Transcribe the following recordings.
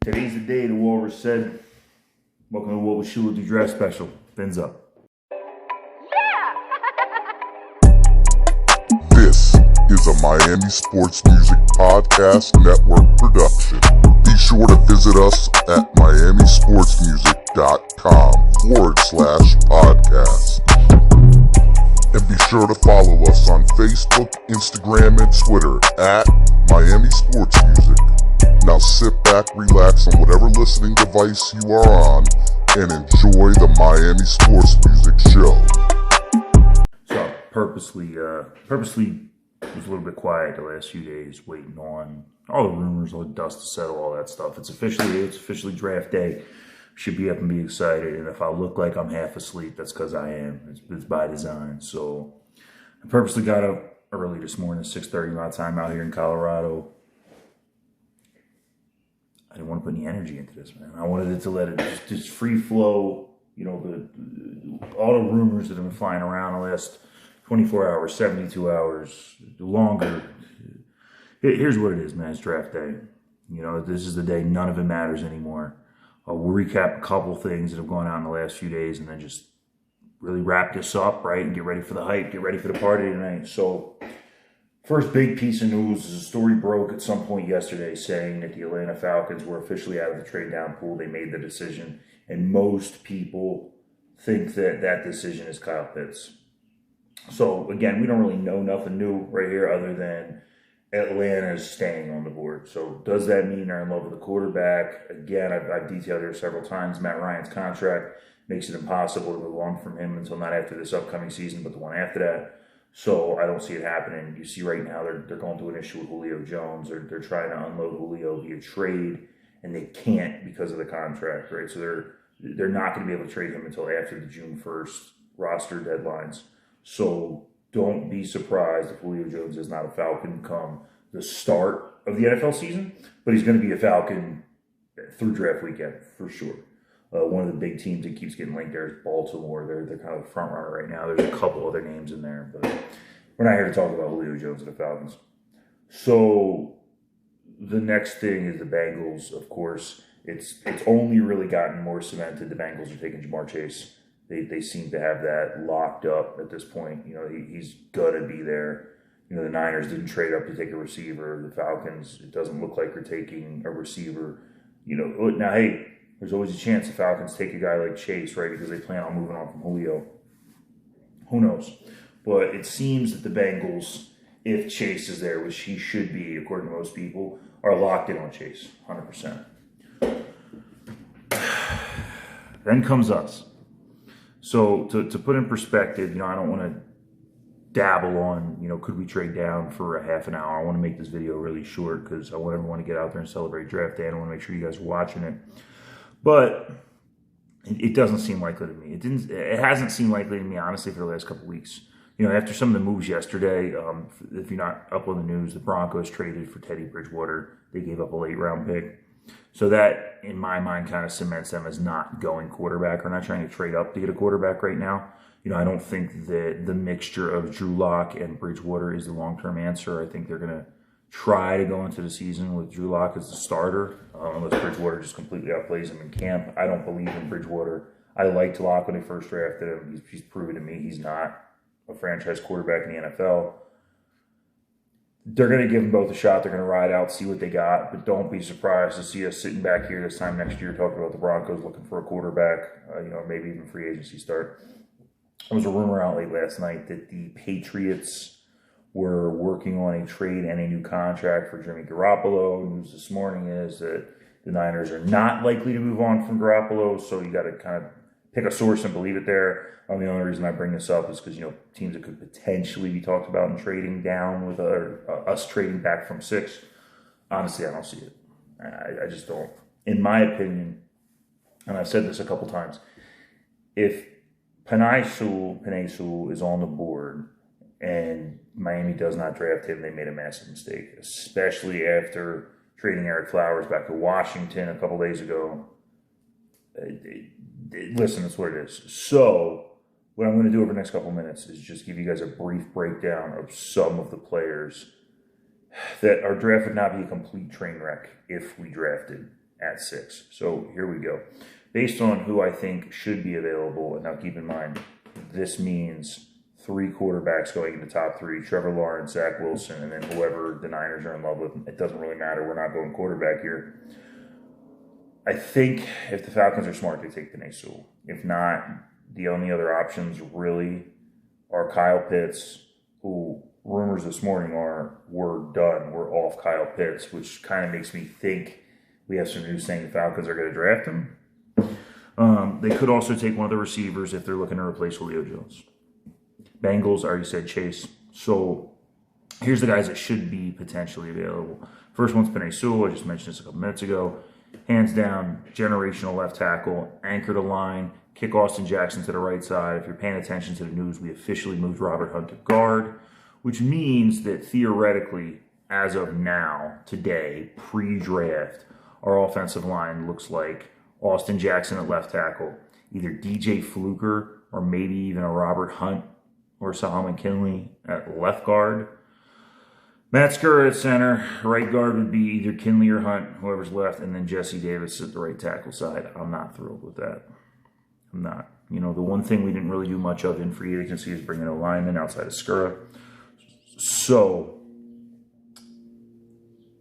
Today's the day the Walrus said. Welcome to what was Shula do draft special. Fins up. This is a Miami Sports Music Podcast Network production. Be sure to visit us at miamisportsmusic.com/podcast. And be sure to follow us on Facebook, Instagram, and Twitter at Miami Sports Music. Now sit back, relax on whatever listening device you are on, and enjoy the Miami Sports Music Show. So I purposely was a little bit quiet the last few days, waiting on all the rumors, all the dust to settle, all that stuff. It's officially draft day. Should be up and be excited. And if I look like I'm half asleep, that's because I am. It's by design. So I purposely got up early this morning, 6:30 my time out here in Colorado. I didn't want to put any energy into this, man. I wanted it to let it just free flow. You know, all the rumors that have been flying around the last 24 hours, 72 hours, longer. Here's what it is, man. It's draft day. You know, this is the day none of it matters anymore. We'll recap a couple things that have gone on in the last few days and then just really wrap this up, right, and get ready for the hype, get ready for the party tonight. So first big piece of news is a story broke at some point yesterday saying that the Atlanta Falcons were officially out of the trade down pool. They made the decision, and most people think that that decision is Kyle Pitts. So, again, we don't really know nothing new right here other than Atlanta's staying on the board. So, does that mean they're in love with the quarterback? Again, I've detailed here several times. Matt Ryan's contract makes it impossible to move on from him until not after this upcoming season, but the one after that. So I don't see it happening. You see right now they're going through an issue with Julio Jones. They're trying to unload Julio via trade, and they can't because of the contract, right? So they're not going to be able to trade him until after the June 1st roster deadlines. So don't be surprised if Julio Jones is not a Falcon come the start of the NFL season, but he's going to be a Falcon through draft weekend for sure. One of the big teams that keeps getting linked there is Baltimore. They're kind of the front runner right now. There's a couple other names in there, but we're not here to talk about Julio Jones and the Falcons. So the next thing is the Bengals, of course. It's only really gotten more cemented. The Bengals are taking Jamar Chase. They seem to have that locked up at this point. You know, he's going to be there. You know, the Niners didn't trade up to take a receiver. The Falcons, it doesn't look like they're taking a receiver. You know, now, hey, there's always a chance the Falcons take a guy like Chase, right, because they plan on moving on from Julio. Who knows? But it seems that the Bengals, if Chase is there, which he should be, according to most people, are locked in on Chase, 100%. Then comes us. So to put in perspective, you know, I don't want to dabble on, you know, could we trade down for a half an hour? I want to make this video really short because I want everyone to get out there and celebrate draft day. I want to make sure you guys are watching it. But it doesn't seem likely to me. It hasn't seemed likely to me, honestly, for the last couple of weeks. You know, after some of the moves yesterday, if you're not up on the news, the Broncos traded for Teddy Bridgewater. They gave up a late-round pick. So that, in my mind, kind of cements them as not going quarterback or not trying to trade up to get a quarterback right now. You know, I don't think that the mixture of Drew Lock and Bridgewater is the long-term answer. I think they're going to try to go into the season with Drew Lock as the starter, unless Bridgewater just completely outplays him in camp. I don't believe in Bridgewater. I liked Lock when they first drafted him. He's proven to me he's not a franchise quarterback in the NFL. They're going to give them both a shot. They're going to ride out, see what they got, but don't be surprised to see us sitting back here this time next year talking about the Broncos looking for a quarterback, you know, maybe even free agency start. There was a rumor out late last night that the Patriots were working on a trade and a new contract for Jimmy Garoppolo. News this morning is that the Niners are not likely to move on from Garoppolo, so you got to kind of pick a source and believe it there. The only reason I bring this up is because, you know, teams that could potentially be talked about in trading down with us trading back from 6. Honestly, I don't see it. I just don't. In my opinion, and I've said this a couple times, if Penei Sewell is on the board and Miami does not draft him, they made a massive mistake, especially after trading Eric Flowers back to Washington a couple days ago. Listen, that's what it is. So what I'm going to do over the next couple minutes is just give you guys a brief breakdown of some of the players that our draft would not be a complete train wreck if we drafted. at 6. So here we go. Based on who I think should be available, and now keep in mind, this means 3 quarterbacks going into top 3, Trevor Lawrence, Zach Wilson, and then whoever the Niners are in love with. It doesn't really matter. We're not going quarterback here. I think if the Falcons are smart, they take Penei Sewell. If not, the only other options really are Kyle Pitts, who rumors this morning are we're done. We're off Kyle Pitts, which kind of makes me think we have some news saying the Falcons are going to draft him. They could also take one of the receivers if they're looking to replace Julio Jones. Bengals, I already said Chase. So here's the guys that should be potentially available. First one's Penei Sewell. I just mentioned this a couple minutes ago. Hands down, generational left tackle, anchor to line, kick Austin Jackson to the right side. If you're paying attention to the news, we officially moved Robert Hunt to guard, which means that theoretically, as of now, today, pre-draft, our offensive line looks like Austin Jackson at left tackle, either DJ Fluker or maybe even a Robert Hunt or Solomon Kinley at left guard. Matt Skura at center. Right guard would be either Kinley or Hunt, whoever's left, and then Jesse Davis at the right tackle side. I'm not thrilled with that. I'm not. You know, the one thing we didn't really do much of in free agency is bringing a lineman outside of Skura. So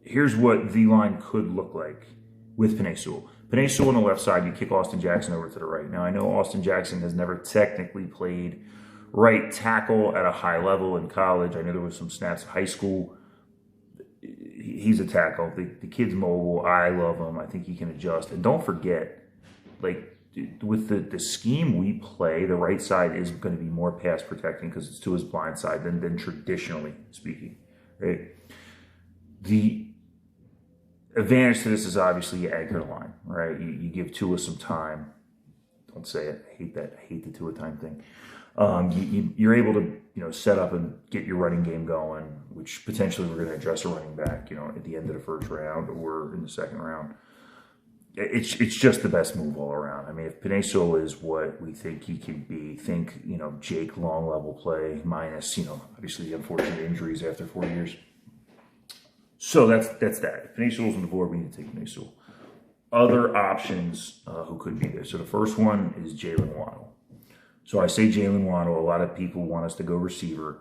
here's what the line could look like with Penei Sewell. Penei Sewell on the left side, you kick Austin Jackson over to the right. Now, I know Austin Jackson has never technically played right tackle at a high level in college. I know there was some snaps in high school. He's a tackle. The kid's mobile. I love him. I think he can adjust. And don't forget, like, with the scheme we play, the right side is going to be more pass protecting because it's to his blind side than traditionally speaking. Right? The advantage to this is obviously you anchor the line, right? You give Tua some time. Don't say it. I hate that. I hate the Tua time thing. You're able to, set up and get your running game going, which potentially we're going to address a running back, at the end of the first round or in the second round. It's just the best move all around. I mean, if Penei Sewell is what we think he can be, think, Jake Long level play minus, obviously the unfortunate injuries after 4 years. So that's that. If Penei Sewell's on the board, we need to take Penei Sewell. Other options who could be there. So the first one is Jaylen Waddle. So I say Jaylen Waddle. A lot of people want us to go receiver.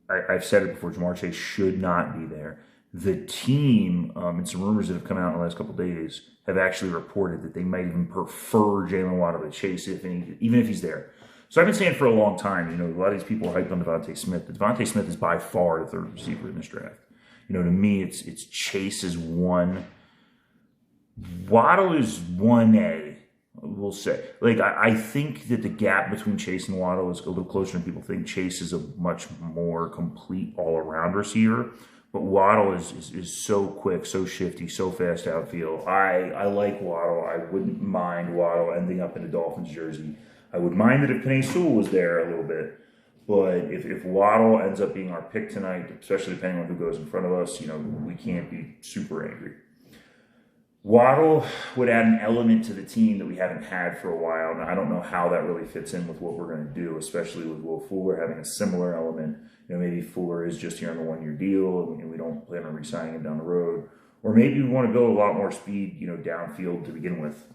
I've said it before. Jamar Chase should not be there. The team, and some rumors that have come out in the last couple of days, have actually reported that they might even prefer Jaylen Waddle to Chase even if he's there. So I've been saying for a long time, a lot of these people are hyped on Devontae Smith. But Devontae Smith is by far the third receiver in this draft. To me, it's Chase is 1. Waddle is 1A, we'll say. Like, I think that the gap between Chase and Waddle is a little closer than people think. Chase is a much more complete all-around receiver. But Waddle is so quick, so shifty, so fast outfield. I like Waddle. I wouldn't mind Waddle ending up in a Dolphins jersey. I would mind that if Penei Sewell was there a little bit. But if Waddle ends up being our pick tonight, especially depending on who goes in front of us, we can't be super angry. Waddle would add an element to the team that we haven't had for a while. And I don't know how that really fits in with what we're going to do, especially with Will Fuller having a similar element. Maybe Fuller is just here on the 1-year deal and we don't plan on re-signing him down the road. Or maybe we want to build a lot more speed, downfield to begin with.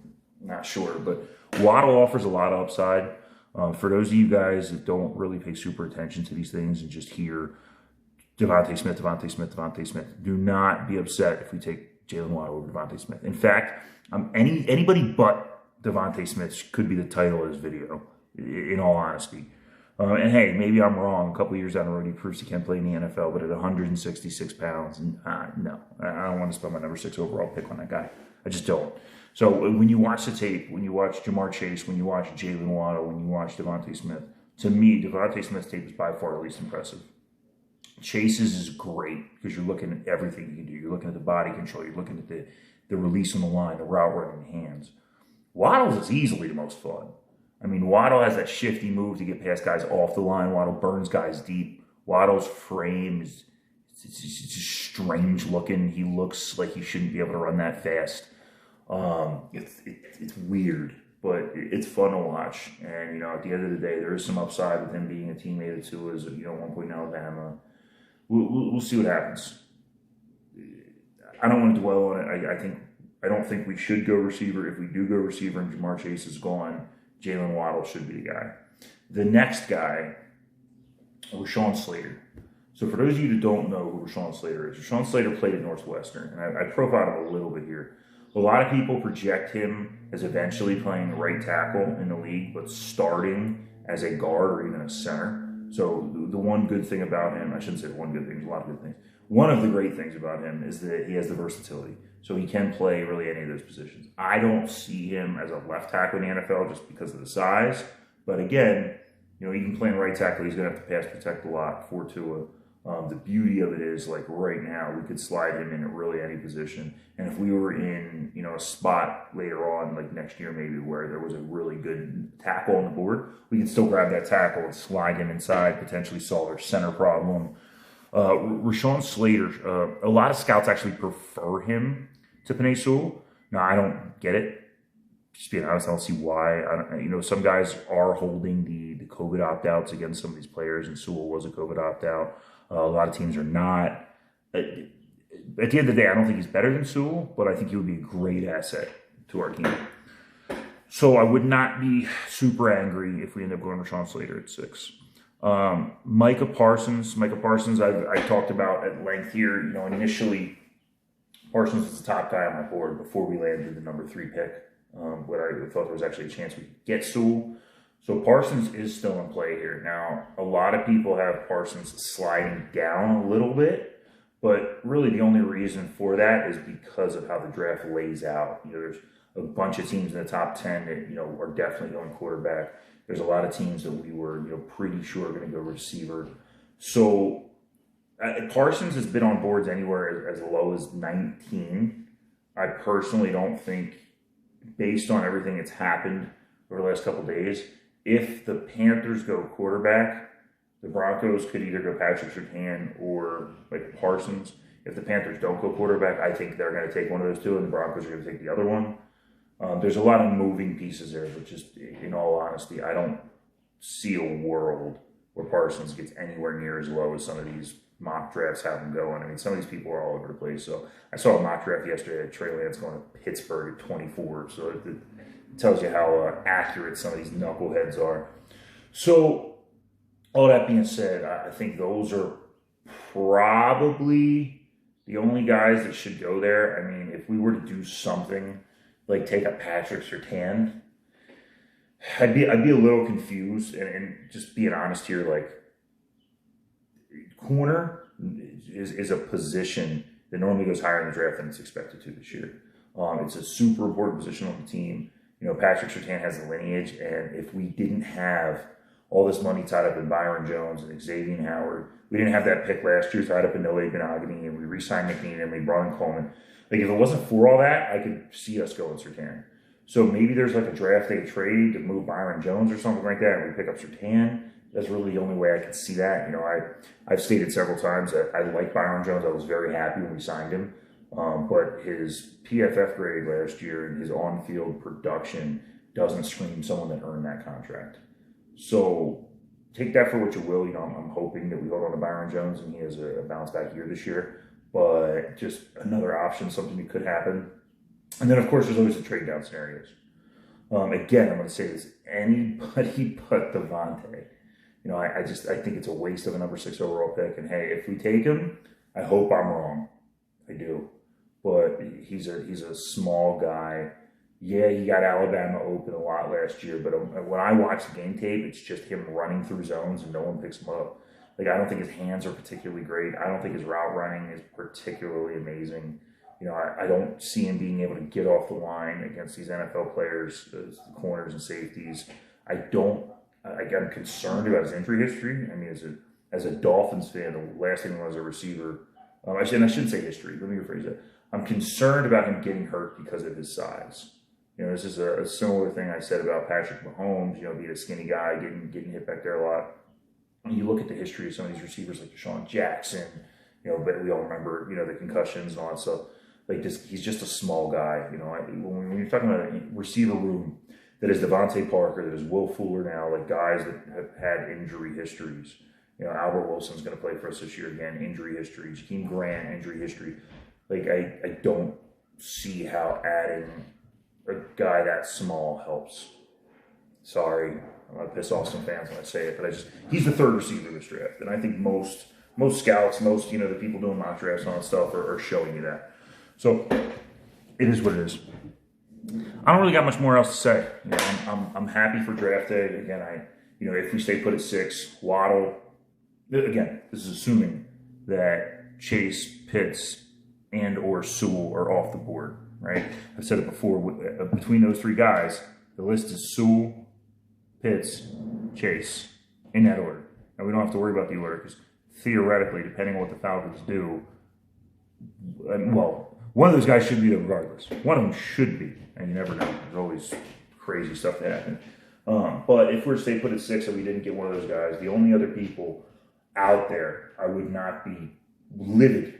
Not sure. But Waddle offers a lot of upside. For those of you guys that don't really pay super attention to these things and just hear Devontae Smith, do not be upset if we take Jaylen Waddle over Devontae Smith. In fact, anybody but Devontae Smith could be the title of this video, in all honesty. And hey, maybe I'm wrong. A couple of years down the road, he proves he can play in the NFL, but at 166 pounds, no. I don't want to spend my number 6 overall pick on that guy. I just don't. So when you watch the tape, when you watch Jamar Chase, when you watch Jaylen Waddle, when you watch Devontae Smith, to me, Devontae Smith's tape is by far the least impressive. Chase's is great because you're looking at everything you can do. You're looking at the body control. You're looking at the release on the line, the route running hands. Waddle's is easily the most fun. I mean, Waddle has that shifty move to get past guys off the line. Waddle burns guys deep. Waddle's frame is it's just strange looking. He looks like he shouldn't be able to run that fast. It's weird, but it's fun to watch. And, at the end of the day, there is some upside with him being a teammate of Tua's, at one point in Alabama. We'll see what happens. I don't want to dwell on it. I think I don't think we should go receiver. If we do go receiver and Jamar Chase is gone, Jaylen Waddle should be the guy. The next guy, Rashawn Slater. So for those of you who don't know who Rashawn Slater is, Rashawn Slater played at Northwestern, and I profiled him a little bit here. A lot of people project him as eventually playing right tackle in the league, but starting as a guard or even a center. So the one good thing about him, I shouldn't say one good thing, there's a lot of good things. One of the great things about him is that he has the versatility. So he can play really any of those positions. I don't see him as a left tackle in the NFL just because of the size. But again, you know, he can play in right tackle. He's going to have to pass protect a lot for Tua. The beauty of it is, like right now, we could slide him in at really any position. And if we were in, you know, a spot later on, like next year maybe, where there was a really good tackle on the board, we can still grab that tackle and slide him inside, potentially solve our center problem. Rashawn Slater, a lot of scouts actually prefer him to Penei Sewell. Now, I don't get it. Just being honest, I don't see why. You know, some guys are holding the COVID opt-outs against some of these players, and Sewell was a COVID opt-out. A lot of teams are not. At the end of the day, I don't think he's better than Sewell, but I think he would be a great asset to our team. So I would not be super angry if we end up going Rashawn Slater at 6. Micah Parsons, I talked about at length here. You know, initially, Parsons was the top guy on my board before we landed the number 3 pick. But I thought there was actually a chance we could get Sewell. So Parsons is still in play here. Now, a lot of people have Parsons sliding down a little bit, but really the only reason for that is because of how the draft lays out. You know, there's a bunch of teams in the top 10 that, you know, are definitely going quarterback. There's a lot of teams that we were, you know, pretty sure are going to go receiver. So Parsons has been on boards anywhere as low as 19. I personally don't think, based on everything that's happened over the last couple of days, if the Panthers go quarterback, the Broncos could either go Patrick Surtain or like Parsons. If the Panthers don't go quarterback, I think they're going to take one of those two, and the Broncos are going to take the other one. There's a lot of moving pieces there, but just in all honesty, I don't see a world where Parsons gets anywhere near as low as some of these mock drafts have him going. I mean, some of these people are all over the place. So I saw a mock draft yesterday at Trey Lance going to Pittsburgh at 24. So it tells you how accurate some of these knuckleheads are. So all that being said, I think those are probably the only guys that should go there. I mean, if we were to do something like take a Patrick Surtain, I'd be a little confused. And just being honest here, like, corner is a position that normally goes higher in the draft than it's expected to this year. It's a super important position on the team. You know, Patrick Surtain has the lineage, and if we didn't have all this money tied up in Byron Jones and Xavier Howard, we didn't have that pick last year tied up in Noah Benogany, and we re-signed McNeil and we brought in Coleman. Like, if it wasn't for all that, I could see us going Surtain. So maybe there's like a draft day trade to move Byron Jones or something like that, and we pick up Surtain. That's really the only way I can see that. You know, I've stated several times that I like Byron Jones. I was very happy when we signed him. But his PFF grade last year and his on-field production doesn't scream someone that earned that contract. So take that for what you will. You know, I'm hoping that we hold on to Byron Jones and he has a bounce back year this year. But just another option, something that could happen. And then, of course, there's always the trade down scenarios. Again, I'm going to say this: anybody but Devontae. You know, I think it's a waste of a number 6 overall pick. And hey, if we take him, I hope I'm wrong. I do. But he's a small guy. Yeah, he got Alabama open a lot last year. But when I watch the game tape, it's just him running through zones and no one picks him up. Like, I don't think his hands are particularly great. I don't think his route running is particularly amazing. You know, I don't see him being able to get off the line against these NFL players, the corners and safeties. I'm concerned about his injury history. I mean, as a Dolphins fan, the last thing was a receiver. I shouldn't say history. Let me rephrase that. I'm concerned about him getting hurt because of his size. You know, this is a similar thing I said about Patrick Mahomes. You know, being a skinny guy, getting hit back there a lot. When you look at the history of some of these receivers like Deshaun Jackson, you know, but we all remember, you know, the concussions and all that stuff. Like, he's just a small guy. You know, when you're talking about a receiver room that is Devontae Parker, that is Will Fuller now, like guys that have had injury histories. You know, Albert Wilson's going to play for us this year again, injury history. Jakeem Grant, injury history. Like, I don't see how adding a guy that small helps. Sorry, I'm going to piss off some fans when I say it, but he's the third receiver in this draft. And I think most scouts, most, the people doing mock drafts and all that stuff are showing you that. So it is what it is. I don't really got much more else to say. I'm happy for draft day. Again, if we stay put at 6, Waddle, again, this is assuming that Chase, Pitts, and or Sewell are off the board, right? I've said it before, between those 3 guys, the list is Sewell, Pitts, Chase, in that order. Now, we don't have to worry about the order because theoretically, depending on what the Falcons do, well, one of those guys should be there regardless. One of them should be, and you never know. There's always crazy stuff that happen. But if we're to stay put at 6 and we didn't get one of those guys, the only other people out there I would not be livid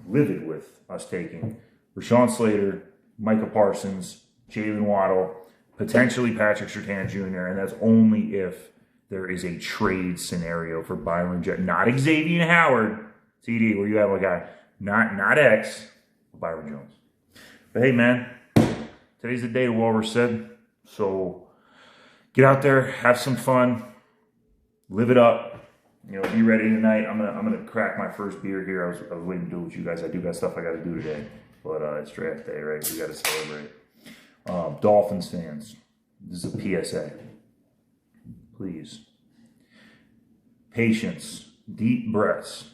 with us taking Rashawn Slater, Micah Parsons, Jaylen Waddle, potentially Patrick Surtain Jr., and that's only if there is a trade scenario for Byron Jones, not Xavier Howard, TD, where you have a guy, not X, Byron Jones. But hey, man, today's the day, Walrus said. So get out there, have some fun, live it up. Be ready tonight. I'm gonna crack my first beer here. I was waiting to do it with you guys. I do got stuff I got to do today, but it's draft day, right? We got to celebrate. Dolphins fans, this is a PSA. Please, patience, deep breaths.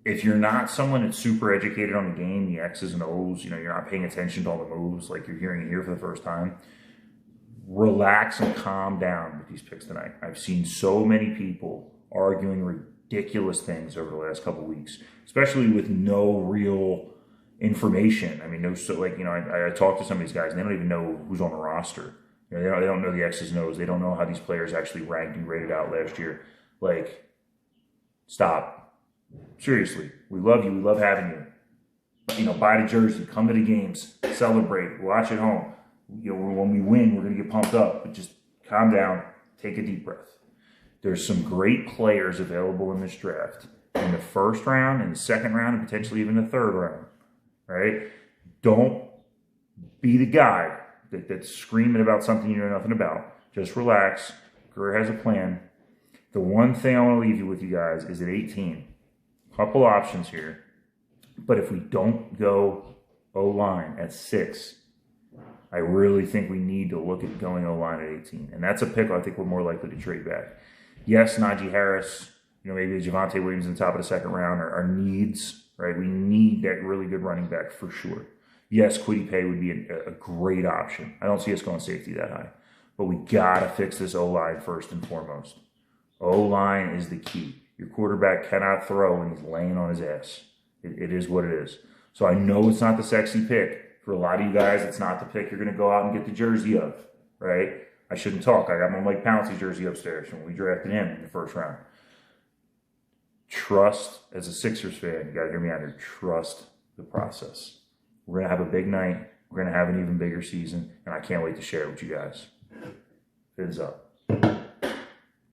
If you're not someone that's super educated on the game, the X's and O's, you're not paying attention to all the moves, like you're hearing it here for the first time, relax and calm down with these picks tonight. I've seen so many people arguing ridiculous things over the last couple of weeks, especially with no real information. I mean, I talked to some of these guys and they don't even know who's on the roster. They don't know the X's and O's. They don't know how these players actually ranked and graded out last year. Stop. Seriously, we love you. We love having you. Buy the jersey, come to the games, celebrate, watch at home. When we win, we're going to get pumped up. But just calm down, take a deep breath. There's some great players available in this draft in the first round, in the second round, and potentially even the third round. Right? Don't be the guy that's screaming about something you know nothing about. Just relax. Gurr has a plan. The one thing I want to leave you with, you guys, is at 18. Couple options here. But if we don't go O-line at 6, I really think we need to look at going O-line at 18. And that's a pick I think we're more likely to trade back. Yes, Najee Harris, maybe Javonte Williams in the top of the second round are needs, right? We need that really good running back for sure. Yes, Kwity Paye would be a great option. I don't see us going safety that high. But we got to fix this O-line first and foremost. O-line is the key. Your quarterback cannot throw when he's laying on his ass. It is what it is. So I know it's not the sexy pick. For a lot of you guys, it's not the pick you're going to go out and get the jersey of, right? I shouldn't talk. I got my Mike Pouncey jersey upstairs when we drafted him in the first round. Trust, as a Sixers fan, you got to hear me out here, trust the process. We're going to have a big night. We're going to have an even bigger season, and I can't wait to share it with you guys. Fins up.